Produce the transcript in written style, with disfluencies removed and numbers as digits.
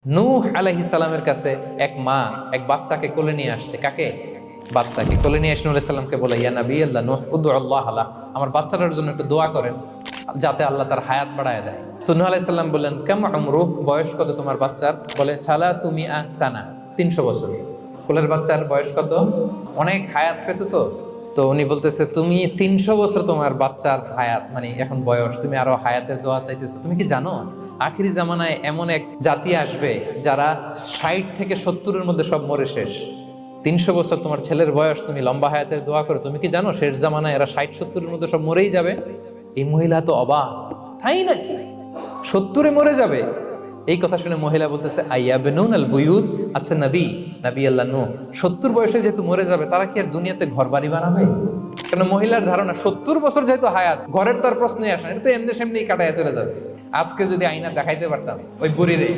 নূহ আলাইহিস সালামের কাছে এক মা এক বাচ্চাকে কোলে নিয়ে আসছে। কাকে? বাচ্চাকে কোলে নিয়ে এসে নূহ আলাইহিস সালামকে বলে, ইয়া নবী আল্লাহ নূহ উদু আল্লাহ আলা, আমার বাচ্চাটার জন্য একটু দোয়া করেন যাতে আল্লাহ তার হায়াত বাড়ায় দেয়। তো নূহ আলাইহিস সালাম বললেন, কাম আমরুহ, বয়স কত তোমার বাচ্চার? বলে সালাসু মিআ সানা, 300 বছর। কোলের বাচ্চার বয়স কত? অনেক হায়াত পেত তো। তো উনি বলতেছে, তুমি 300 বছর তোমার বাচ্চার হায়াত, মানে এখন বয়স, তুমি আরো হায়াতের দোয়া চাইতেছো। তুমি কি জানো আখিরি জামানায় এমন এক জাতি আসবে যারা 60 থেকে 70-এর মধ্যে সব মরে শেষ। 300 বছর তোমার ছেলের বয়স, তুমি লম্বা হায়াতের দোয়া করো, তুমি কি জানো শেষ জামানায় এরা 60-70-এর মধ্যে সব মরেই যাবে? এই মহিলা তো অবাক, তাই নাকি 70-এ মরে যাবে? এই কথা শুনে মহিলা বলতেছে, আইয়া বেনুনাল বুয়ুত, আচ্ছা নবী আল্লাহ নূহ 70 বয়সে যেহেতু মরে যাবে, তারা কি আর দুনিয়াতে ঘর বাড়ি বানাবে? কারণ মহিলার ধারণা 70 বছর যেহেতু হায়াত, ঘরের তার প্রশ্নই আসে না, এটা তো এমনি সেমনি কাটায় চলে যাবে। আজকে যদি আইনা দেখাইতে পারতাম ওই বুড়িরে,